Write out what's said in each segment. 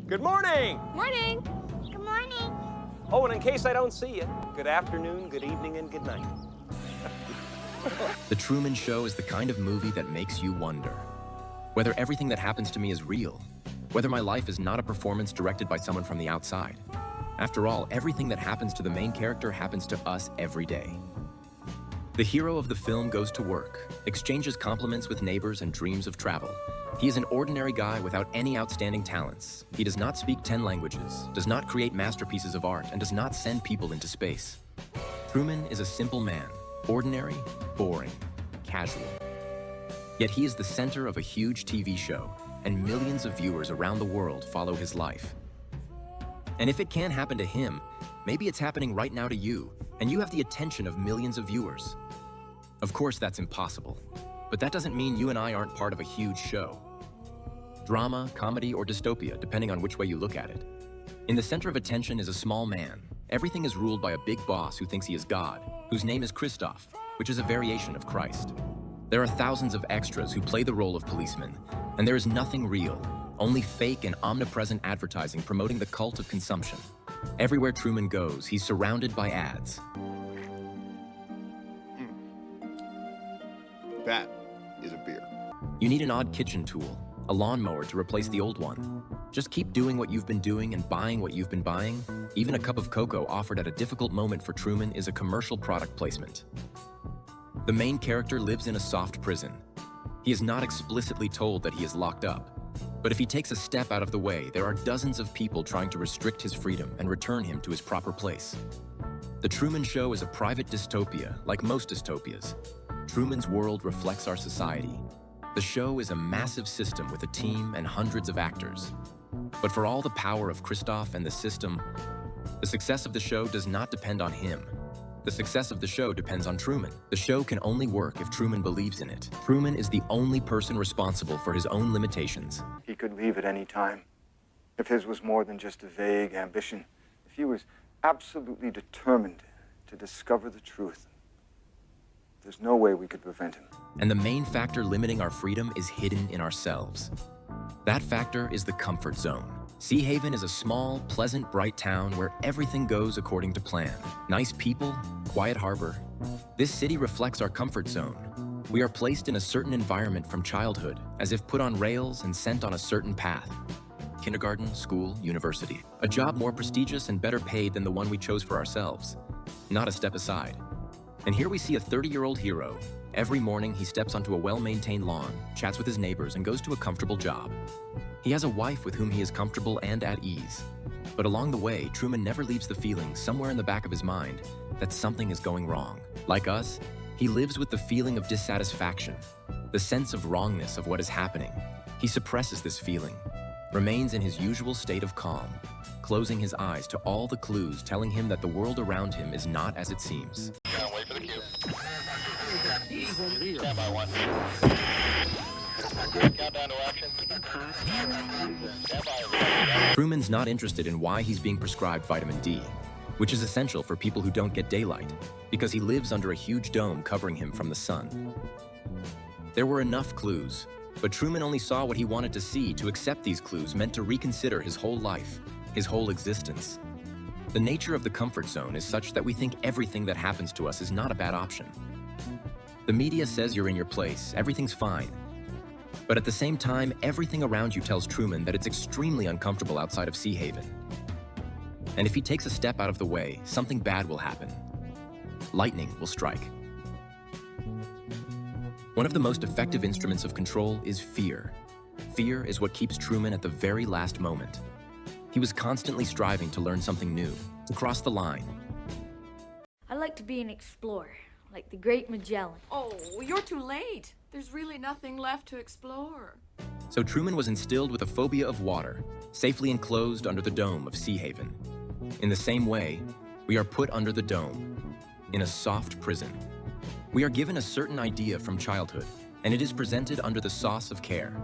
Good morning. Morning. Good morning. Oh, and in case I don't see you, good afternoon, good evening, and good night. The Truman Show is the kind of movie that makes you wonder whether everything that happens to me is real, whether my life is not a performance directed by someone from the outside. After all, everything that happens to the main character happens to us every day. The hero of the film goes to work, exchanges compliments with neighbors and dreams of travel. He is an ordinary guy without any outstanding talents. He does not speak 10 languages, does not create masterpieces of art, and does not send people into space. Truman is a simple man, ordinary, boring, casual. Yet he is the center of a huge TV show, and millions of viewers around the world follow his life. And if it can't happen to him, maybe it's happening right now to you, and you have the attention of millions of viewers. Of course, that's impossible, but that doesn't mean you and I aren't part of a huge show. Drama, comedy, or dystopia, depending on which way you look at it. In the center of attention is a small man. Everything is ruled by a big boss who thinks he is God, whose name is Christoph, which is a variation of Christ. There are thousands of extras who play the role of policemen, and there is nothing real, only fake and omnipresent advertising promoting the cult of consumption. Everywhere Truman goes, he's surrounded by ads. That is a beer. You need an odd kitchen tool, a lawnmower to replace the old one. Just keep doing what you've been doing and buying what you've been buying. Even a cup of cocoa offered at a difficult moment for Truman is a commercial product placement. The main character lives in a soft prison. He is not explicitly told that he is locked up. But if he takes a step out of the way, there are dozens of people trying to restrict his freedom and return him to his proper place. The Truman Show is a private dystopia, like most dystopias. Truman's world reflects our society. The show is a massive system with a team and hundreds of actors. But for all the power of Christoph and the system, the success of the show does not depend on him. The success of the show depends on Truman. The show can only work if Truman believes in it. Truman is the only person responsible for his own limitations. He could leave at any time. If his was more than just a vague ambition, if he was absolutely determined to discover the truth, there's no way we could prevent him. And the main factor limiting our freedom is hidden in ourselves. That factor is the comfort zone. Sea Haven is a small, pleasant, bright town where everything goes according to plan. Nice people, quiet harbor. This city reflects our comfort zone. We are placed in a certain environment from childhood, as if put on rails and sent on a certain path. Kindergarten, school, university. A job more prestigious and better paid than the one we chose for ourselves. Not a step aside. And here we see a 30-year-old hero. Every morning, he steps onto a well-maintained lawn, chats with his neighbors, and goes to a comfortable job. He has a wife with whom he is comfortable and at ease. But along the way, Truman never leaves the feeling somewhere in the back of his mind that something is going wrong. Like us, he lives with the feeling of dissatisfaction, the sense of wrongness of what is happening. He suppresses this feeling, remains in his usual state of calm, closing his eyes to all the clues telling him that the world around him is not as it seems. Wait for the cue. Stand by one. Countdown to action. Stand by. Truman's not interested in why he's being prescribed vitamin D, which is essential for people who don't get daylight, because he lives under a huge dome covering him from the sun. There were enough clues, but Truman only saw what he wanted to see. To accept these clues meant to reconsider his whole life, his whole existence. The nature of the comfort zone is such that we think everything that happens to us is not a bad option. The media says you're in your place, everything's fine. But at the same time, everything around you tells Truman that it's extremely uncomfortable outside of Sea Haven. And if he takes a step out of the way, something bad will happen. Lightning will strike. One of the most effective instruments of control is fear. Fear is what keeps Truman at the very last moment. He was constantly striving to learn something new, to cross the line. I'd like to be an explorer, like the great Magellan. Oh, you're too late. There's really nothing left to explore. So Truman was instilled with a phobia of water, safely enclosed under the dome of Sea Haven. In the same way, we are put under the dome, in a soft prison. We are given a certain idea from childhood, and it is presented under the sauce of care.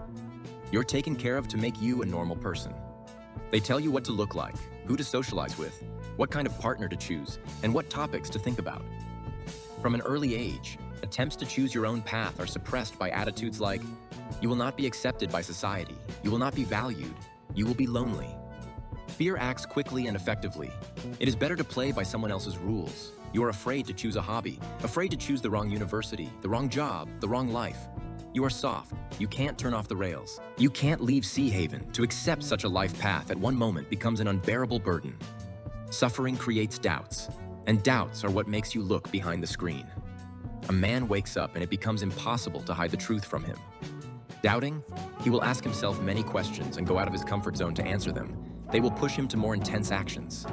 You're taken care of to make you a normal person. They tell you what to look like, who to socialize with, what kind of partner to choose, and what topics to think about. From an early age, attempts to choose your own path are suppressed by attitudes like, you will not be accepted by society, you will not be valued, you will be lonely, Fear acts quickly and effectively. It is better to play by someone else's rules. You are afraid to choose a hobby, afraid to choose the wrong university, the wrong job, the wrong life. You are soft. You can't turn off the rails. You can't leave Sea Haven. To accept such a life path at one moment becomes an unbearable burden. Suffering creates doubts, and doubts are what makes you look behind the screen. A man wakes up and it becomes impossible to hide the truth from him. Doubting? He will ask himself many questions and go out of his comfort zone to answer them. They will push him to more intense actions.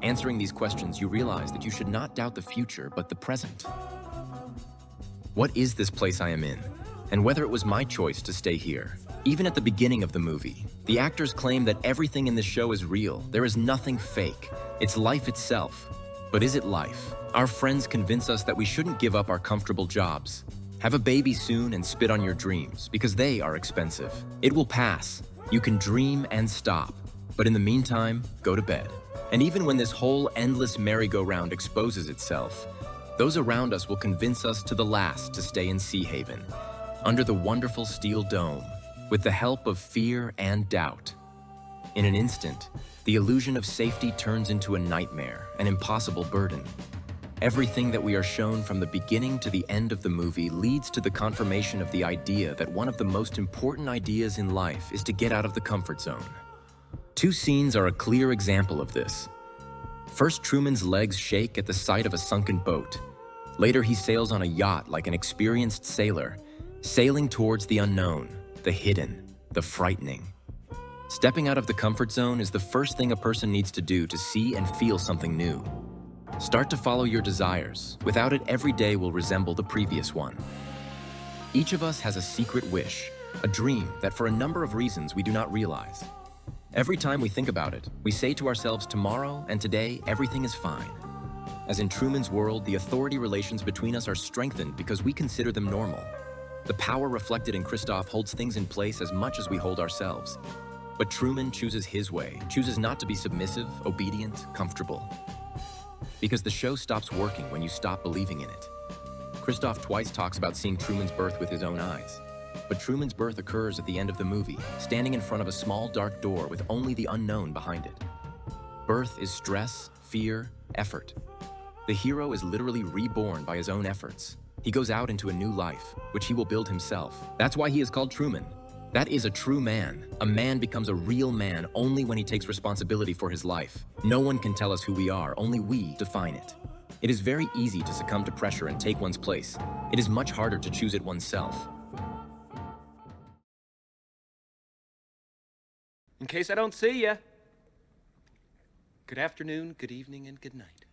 Answering these questions, you realize that you should not doubt the future, but the present. What is this place I am in? And whether it was my choice to stay here. Even at the beginning of the movie, the actors claim that everything in this show is real. There is nothing fake. It's life itself. But is it life? Our friends convince us that we shouldn't give up our comfortable jobs. Have a baby soon and spit on your dreams, because they are expensive. It will pass. You can dream and stop. But in the meantime, go to bed. And even when this whole endless merry-go-round exposes itself, those around us will convince us to the last to stay in Sea Haven, under the wonderful steel dome, with the help of fear and doubt. In an instant, the illusion of safety turns into a nightmare, an impossible burden. Everything that we are shown from the beginning to the end of the movie leads to the confirmation of the idea that one of the most important ideas in life is to get out of the comfort zone. Two scenes are a clear example of this. First, Truman's legs shake at the sight of a sunken boat. Later, he sails on a yacht like an experienced sailor, sailing towards the unknown, the hidden, the frightening. Stepping out of the comfort zone is the first thing a person needs to do to see and feel something new. Start to follow your desires. Without it, every day will resemble the previous one. Each of us has a secret wish, a dream that for a number of reasons we do not realize. Every time we think about it, we say to ourselves tomorrow and today, everything is fine. As in Truman's world, the authority relations between us are strengthened because we consider them normal. The power reflected in Christoph holds things in place as much as we hold ourselves. But Truman chooses his way, chooses not to be submissive, obedient, comfortable. Because the show stops working when you stop believing in it. Christoph twice talks about seeing Truman's birth with his own eyes. But Truman's birth occurs at the end of the movie, standing in front of a small dark door with only the unknown behind it. Birth is stress, fear, effort. The hero is literally reborn by his own efforts. He goes out into a new life, which he will build himself. That's why he is called Truman. That is a true man. A man becomes a real man only when he takes responsibility for his life. No one can tell us who we are, only we define it. It is very easy to succumb to pressure and take one's place. It is much harder to choose it oneself. In case I don't see you, good afternoon, good evening, and good night.